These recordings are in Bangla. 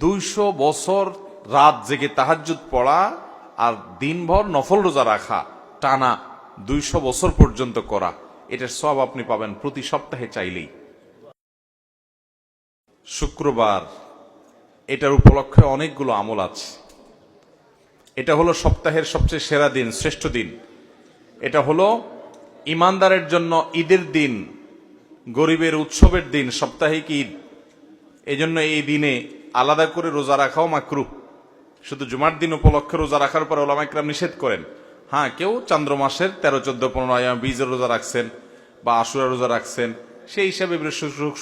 200 বছর রাত জেগে তাহাজ্জুদ পড়া আর দিনভর নফল রোজা রাখা, টানা 200 বছর পর্যন্ত করা, এটার সওয়াব আপনি পাবেন প্রতি সপ্তাহে চাইলেই। শুক্রবার, এটার উপলক্ষে অনেকগুলো আমল আছে। এটা হলো সপ্তাহের সবচেয়ে সেরা দিন, শ্রেষ্ঠ দিন। এটা হলো ইমানদারের জন্য ঈদের দিন, গরিবের উৎসবের দিন, সাপ্তাহিক ঈদ। এই জন্য এই দিনে আলাদা করে রোজা রাখাও মাকরুহ। শুধু জুমার দিন উপলক্ষে রোজা রাখার পর উলামা ইকরাম নিষেধ করেন। হ্যাঁ, কেউ চান্দ্র মাসের 13, 14, 15 20 রোজা রাখছেন বা আশুরা রোজা রাখছেন, সেই হিসাবে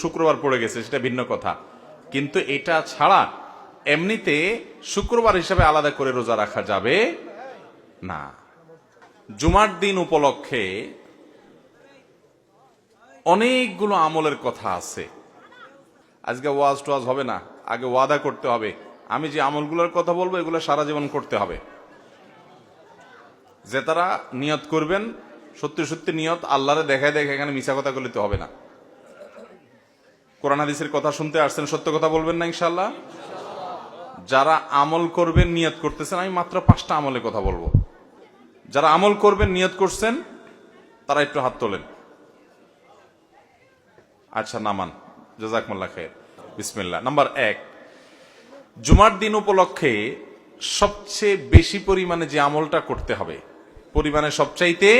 শুক্রবার পড়ে গেছে, সেটা ভিন্ন কথা। কিন্তু এটা ছাড়া এমনিতে শুক্রবার হিসাবে আলাদা করে রোজা রাখা যাবে না। জুমার দিন উপলক্ষে অনেকগুলো আমলের কথা আছে। আজকে ওয়াজ টোয়াজ হবে না, আগে ওয়াদা করতে হবে আমি যে আমলগুলোর কথা বলবো এগুলো সারা জীবন করতে হবে। যে তারা নিয়ত করবেন, সত্যি সত্যি নিয়ত, আল্লাহরে দেখায় দেখে এখানে মিছা কথা বলতে হবে না। কোরআন হাদিসের কথা শুনতে আসছেন, সত্য কথা বলবেন না ইনশাআল্লাহ। যারা আমল করবেন, নিয়ত করতেছেন, আমি মাত্র 5টা আমলের কথা বলবো। যারা আমল করবেন, নিয়ত করছেন, তারা একটু হাত তোলেন। আচ্ছা, নামান, জাযাকুমুল্লাহ খাইর। বিসমিল্লাহ। নাম্বার 1, জুমার দিন উপলক্ষে সবচেয়ে বেশি পরিমাণে যে আমলটা করতে হবে, পরিমাণে সবচাইতে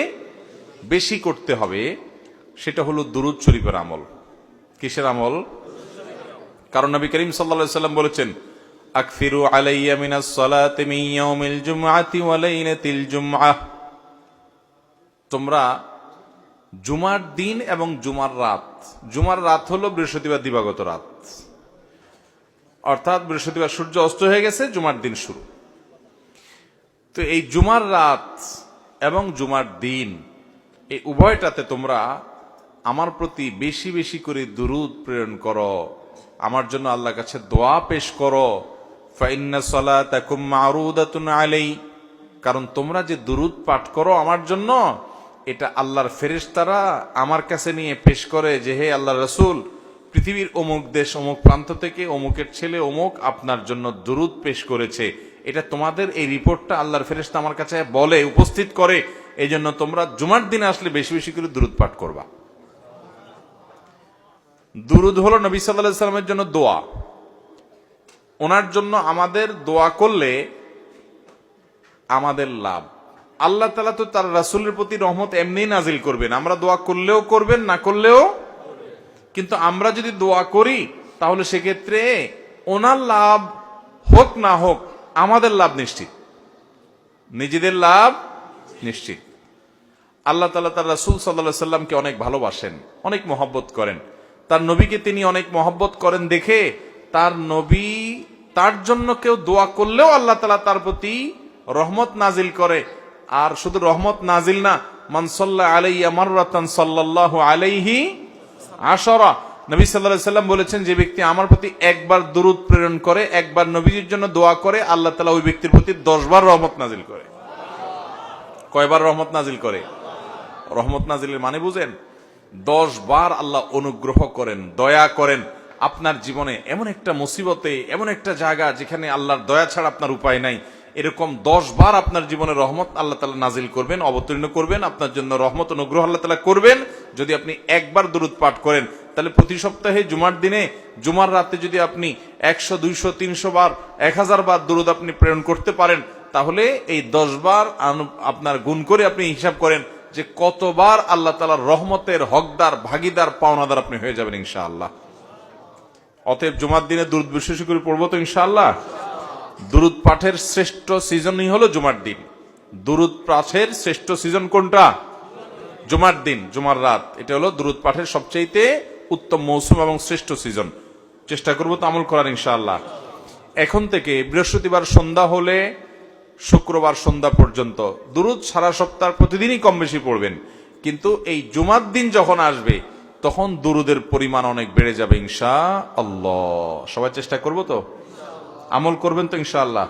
বেশি করতে হবে, সেটা হলো দুরূদ শরীফের আমল। কিসের আমল? কারণ নবী করিম সাল্লাল্লাহু আলাইহি ওয়াসাল্লাম বলেছেন, আকফিরু আলাইয়া মিনাস সালাতি মিন ইয়াউমিল জুমআতি ওয়া লাইলাতিল জুমআহ। তোমরা জুমার দিন এবং জুমার রাত, জুমার রাত হলো বৃহস্পতিবার দিবাগত রাত, অর্থাৎ বৃহস্পতিবার সূর্য অস্ত হয়ে গেছে, জুমার দিন শুরু। তো এই জুমার রাত এবং জুমার দিন, এই উভয়টাতে তোমরা আমার প্রতি বেশি বেশি করে দুরূদ প্রেরণ করো, আমার জন্য আল্লাহর কাছে দোয়া পেশ করো। ফাইন্না সালাতাকুম মারুদাতুন আলাই, কারণ তোমরা যে দুরূদ পাঠ করো আমার জন্য, এটা আল্লাহর ফেরেশতারা আমার কাছে নিয়ে পেশ করে যে, হে আল্লাহর রাসূল, পৃথিবীর অমুক দেশ, অমুক প্রান্ত থেকে অমুকের ছেলে অমুক আপনার জন্য দুরূদ পেশ করেছে। এটা তোমাদের এই রিপোর্টটা আল্লাহর ফেরেশতা আমার কাছে বলে, উপস্থিত করে। এই জন্য তোমরা জুমার দিনে আসলে বেশি বেশি করে দুরূদ পাঠ করবা। দুরূদ হলো নবী সাল্লাল্লাহু আলাইহি ওয়াসাল্লামের জন্য দোয়া। ওনার জন্য আমাদের দোয়া করলে আমাদের লাভ। আল্লাহ তাআলা তো তার রাসূলের প্রতি রহমত এমনিই নাজিল করবেন, আমরা দোয়া করলেও করবেন, না করলেও। কিন্তু আমরা যদি দোয়া করি তাহলে সেক্ষেত্রে ওনার লাভ হোক না হোক আমাদের লাভ নিশ্চিত, নিজেদের লাভ নিশ্চিত। আল্লাহ তাআলা তার রাসূল সাল্লাল্লাহু আলাইহি ওয়াসাল্লামকে অনেক ভালোবাসেন, অনেক মহব্বত করেন। তার নবীকে তিনি অনেক মহব্বত করেন দেখে তার নবী, তার জন্য কেউ দোয়া করলেও আল্লাহ তাআলা তার প্রতি রহমত নাজিল করে। আর শুধু রহমত নাজিল না, মান সাল্লা আলাইয়া মাররাতান সাল্লাল্লাহু আলাইহি আশরা। নবী সাল্লাল্লাহু আলাইহি ওয়াসাল্লাম বলেছেন, যে ব্যক্তি আমার প্রতি একবার দুরূদ প্রেরণ করে, একবার নবীজির জন্য দোয়া করে, আল্লাহ তাআলা ওই ব্যক্তির প্রতি 10 বার রহমত নাজিল করে। কয়বার রহমত নাজিল করে? রহমত নাজিলের মানে বুঝেন? 10 বার আল্লাহ অনুগ্রহ করেন, দয়া করেন। আপনার জীবনে এমন একটা মুসিবতে, এমন একটা জায়গা যেখানে আল্লাহর দয়া ছাড়া আপনার উপায় নাই, এরকম 10 বার আপনার জীবনে রহমত আল্লাহ তাআলা নাজিল করবেন, অবতীর্ণ করবেন, আপনার জন্য রহমত অনুগ্রহ আল্লাহ তাআলা করবেন যদি আপনি একবার দুরূদ পাঠ করেন। তাহলে প্রতি সপ্তাহে জুমার দিনে, জুমার রাতে যদি আপনি 100, 200, 300 বার, 1000 বার দুরূদ আপনি প্রেরণ করতে পারেন, তাহলে এই 10 বার আপনার গুণ করে আপনি হিসাব করেন যে কতবার আল্লাহ তাআলার রহমতের হকদার, ভাগীদার, পাওনাদার আপনি হয়ে যাবেন ইনশাআল্লাহ। অতএব জুমার দিনে দুরূদ বেশি করে পড়বো তো ইনশাআল্লাহ। দুরূদ পাঠের শ্রেষ্ঠ সিজনই হলো জুমার দিন। দুরূদ পাঠের শ্রেষ্ঠ সিজন কোনটা? জুমার দিন, জুমার রাত। এটা হলো দুরূদ পাঠের সবচেয়ে উত্তম মৌসুম এবং শ্রেষ্ঠ সিজন। চেষ্টা করবো তো আমল করার ইনশাআল্লাহ। এখন থেকে বৃহস্পতিবার সন্ধ্যা হলে শুক্রবার সন্ধ্যা পর্যন্ত দুরূদ সারা সপ্তাহ প্রতিদিনই কম বেশি পড়বেন। কিন্তু এই জুমার দিন যখন আসবে তখন দুরূদের পরিমাণ অনেক বেড়ে যাবে ইনশাআল্লাহ। সবাই চেষ্টা করবো তো, আমল করবেন তো ইনশাআল্লাহ।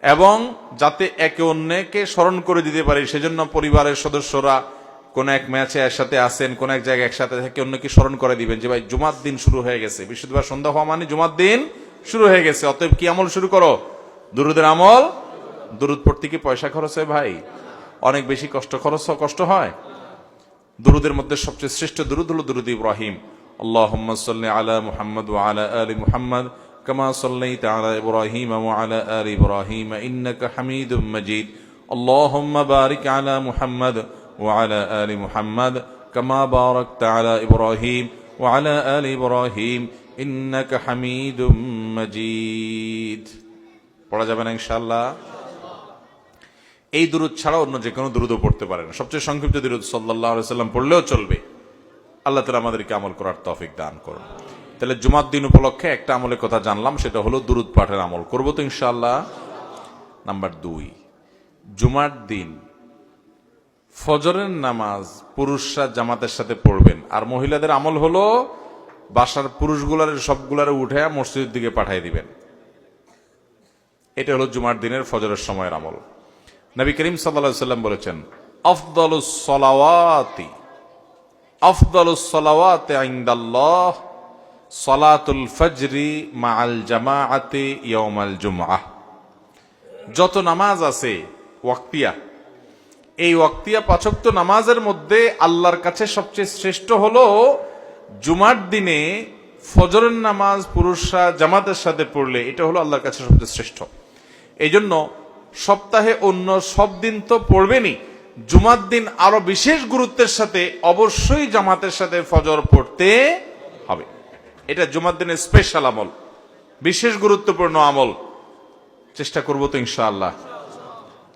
এবং যাতে একে অন্যকে স্মরণ করে দিতে পারি, সেজন্য পরিবারের সদস্যরা কোন এক ম্যাচে একসাথে আসেন, কোন এক জায়গায় একসাথে থেকে অন্যকে স্মরণ করে দিবেন যে ভাই জুমার দিন শুরু হয়ে গেছে। বৃহস্পতিবার সন্ধ্যা হওয়া মানে জুমার দিন শুরু হয়ে গেছে। অতএব কি আমল শুরু করো? দুরুদের আমল। দুরুদ পড়তে কি পয়সা খরচ হয় ভাই? অনেক বেশি কষ্ট হয়। দুরুদের মধ্যে সবচেয়ে শ্রেষ্ঠ দুরুদ হলো দুরুদ ইব্রাহিম। আল্লাহুম্মা সাল্লি আলা মুহাম্মদ ওয়া আলা আলি মুহাম্মদ কামা সাল্লাইতা আলা ইব্রাহিম ওয়া আলা আলি ইব্রাহিম ইন্নাকা হামিদুম মাজিদ। আল্লাহুম্মা বারিক আলা মুহাম্মদ ওয়া আলা আলি মুহাম্মদ কামা বারাকতা আলা ইব্রাহিম ওয়া আলা আলি ইব্রাহিম ইন্নাকা হামিদুম মাজিদ। পড়া যাবে না ইনশাআল্লাহ? এই দুরুদ ছাড়া অন্য যে কোনো দুরুদও পড়তে পারেন। সবচেয়ে সংক্ষিপ্ত দুরুদ সাল্লাল্লাহু আলাইহি ওয়াসাল্লাম পড়লেও চলবে। আল্লাহ তাআলা আমাদেরকে আমল করার তৌফিক দান করুন। তাহলে জুমার দিন উপলক্ষে একটা আমলের কথা জানলাম, সেটা হলো দুরুদ পাঠের আমল। করবো তো ইনশাআল্লাহ? নাম্বার 2, জুমার দিন ফজরের নামাজ পুরুষরা জামাতের সাথে পড়বেন, আর মহিলাদের আমল হলো বাসার পুরুষগুলার সবগুলারে উঠে মসজিদের দিকে পাঠিয়ে দিবেন। এটা হলো জুমার দিনের ফজরের সময়ের আমল। নবী করিম সাল্লাল্লাহু আলাইহি ওয়াসাল্লাম বলেছেন, আফদালুস সালাওয়াতি ইনদাল্লাহ সালাতুল ফজরি মাআল জামাআতি ইয়াউমাল জুমআহ। যত নামাজ আছে ওয়াক্তিয়া, এই ওয়াক্তিয়া 5 ওয়াক্ত নামাজের মধ্যে আল্লাহর কাছে সবচেয়ে শ্রেষ্ঠ হলো জুমার দিনে ফজরের নামাজ পুরুষরা জামাতের সাথে পড়লে এটা হলো আল্লাহর কাছে সবচেয়ে শ্রেষ্ঠ। এই জন্য সপ্তাহে অন্য সব দিন তো পড়বেনই, জুমার দিন আরো বিশেষ গুরুত্বের সাথে অবশ্যই জামাতের সাথে ফজর পড়তে হবে। এটা জুমার দিনের স্পেশাল আমল, বিশেষ গুরুত্বপূর্ণ আমল। চেষ্টা করবো তো ইনশাআল্লাহ।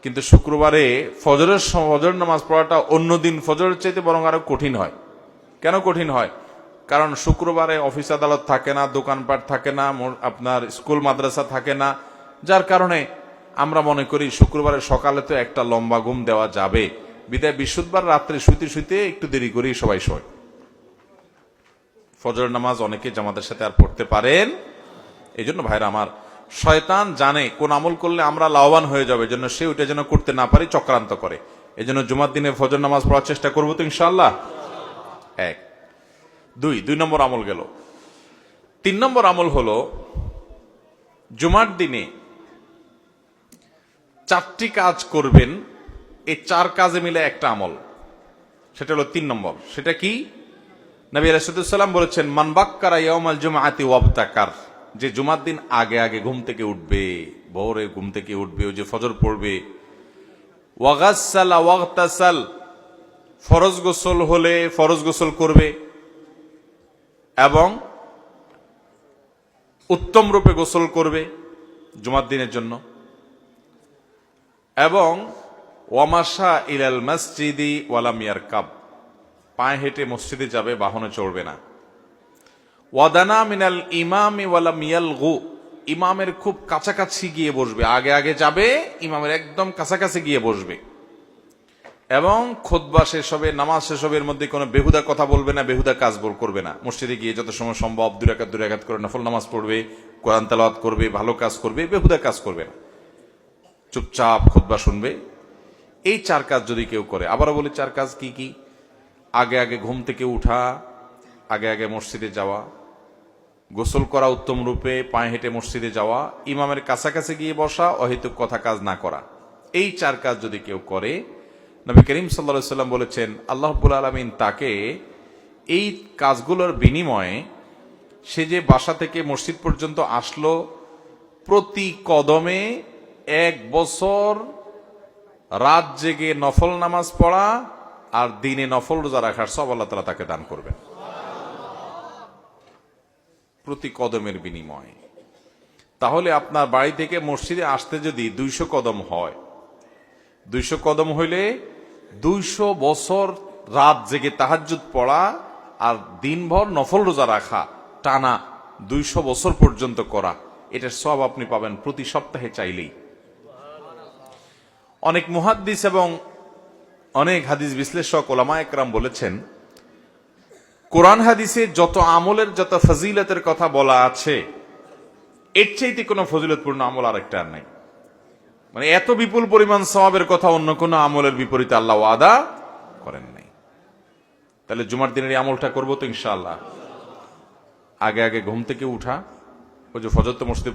কিন্তু শুক্রবারে ফজর নামাজ পড়াটা অন্য দিন ফজরের চাইতে বরং আরো কঠিন হয়। কেন কঠিন হয়? কারণ শুক্রবারে অফিস আদালত থাকে না, দোকানপাট থাকে না, আপনার স্কুল মাদ্রাসা থাকে না, যার কারণে আমরা মনে করি শুক্রবারে সকালে তো একটা লম্বা ঘুম দেওয়া যাবে, বিদায় বৃহস্পতিবার রাত্রে শুইতে শুইতে একটু দেরি করেই সবাই শোয়। ফজর নামাজ অনেকে জামাতের সাথে আর পড়তে পারেন। এই জন্য ভাইরা আমার, শয়তান জানে কোন আমল করলে আমরা লাভবান হয়ে যাবে, জন্য সে ওইটা যেন করতে না পারি চক্রান্ত করে। এই জন্য জুমার দিনে ফজর নামাজ পড়ার চেষ্টা করবো তো ইনশাআল্লাহ। 1, 2 নম্বর আমল গেল। 3 নম্বর আমল হলো জুমার দিনে 4টি কাজ করবেন। এই 4 কাজে মিলে একটা আমল, সেটা হলো 3 নম্বর। সেটা কি? নবী আলাইহিস সালাম বলেছেন, মান বাক্কারা ইয়াউমাল জুমআতি ওয়াবতাকার, যে জুমার দিন আগে আগে ঘুম থেকে উঠবে, ভোরে ঘুম থেকে উঠবে, ওই যে ফজর পড়বে, ওয়াগাসসালা ওয়াগতাসাল, ফরজ গোসল হলে ফরজ গোসল করবে এবং উত্তম রূপে গোসল করবে জুমার দিনের জন্য, এবং ওয়ামাশা ইলাল মসজিদি ওয়ালাম ইয়ারকাব, পায়ে হেঁটে মসজিদে যাবে, বাহনে চড়বে না। ওয়াদানা মিনাল ইমামি ওয়ালাম ইয়ালগু, ইমামের খুব কাছাকাছি গিয়ে বসবে, আগে আগে যাবে, ইমামের একদম কাছাকাছি গিয়ে বসবে, এবং খুতবা শেষ হবে, নামাজ শেষ হবে, এর মধ্যে কোনো বেহুদা কথা বলবে না, বেহুদা কাজ করবে না। মসজিদে গিয়ে যত সময় সম্ভব 2 রাকাত করে নফল নামাজ পড়বে, কোরআন তেলাওয়াত করবে, ভালো কাজ করবে, বেহুদা কাজ করবে না, চুপচাপ খুতবা শুনবে। এই 4 কাজ যদি কেউ করে, আবারও বলি 4 কাজ কি কি? আগে আগে ঘুম থেকে উঠা, আগে আগে মসজিদে যাওয়া, গোসল করা উত্তম রূপে, পায়ে হেঁটে মসজিদে যাওয়া, ইমামের কাছাকাছি গিয়ে বসা, অহেতুক কথা কাজ না করা। এই 4 কাজ যদি কেউ করে, নবী করিম সাল্লাল্লাহু আলাইহি ওয়াসাল্লাম বলেছেন, আল্লাহ রাব্বুল আলামিন তাকে এই কাজগুলোর বিনিময়ে, সে যে বাসা থেকে মসজিদ পর্যন্ত আসলো, প্রতি কদমে 1 বছর রাত জেগে নফল নামাজ পড়া আর দিনে নফল রোজা রাখার সব আল্লাহ তাআলা তাকে দান করবেন, প্রতি কদমের বিনিময়ে। তাহলে আপনার বাড়ি থেকে মসজিদে আসতে যদি 200 কদম হয়, 200 কদম হইলে 200 বছর রাত জেগে তাহাজ্জুদ পড়া আর দিনভর নফল রোজা রাখা, টানা 200 বছর পর্যন্ত করা, এটার সব আপনি পাবেন প্রতি সপ্তাহে চাইলেই। অনেক মুহাদ্দিস এবং অনেক হাদিস বিশ্লেষক ওলামায়ে কেরাম বলেছেন, কোরআন হাদিসে যত আমলের যত ফজিলতের কথা বলা আছে, এর চাইতে কোনো ফজিলতপূর্ণ আমল আরেকটা আর নাই। মানে এত বিপুল পরিমাণ সওয়াবের কথা অন্য কোনো আমলের বিপরীতে আল্লাহ ওয়াদা করেন নাই। তাহলে জুমার দিনের এই আমলটা করবো তো ইনশাআল্লাহ। আগে আগে ঘুম থেকে উঠা, ওই যে ফজর তো মসজিদে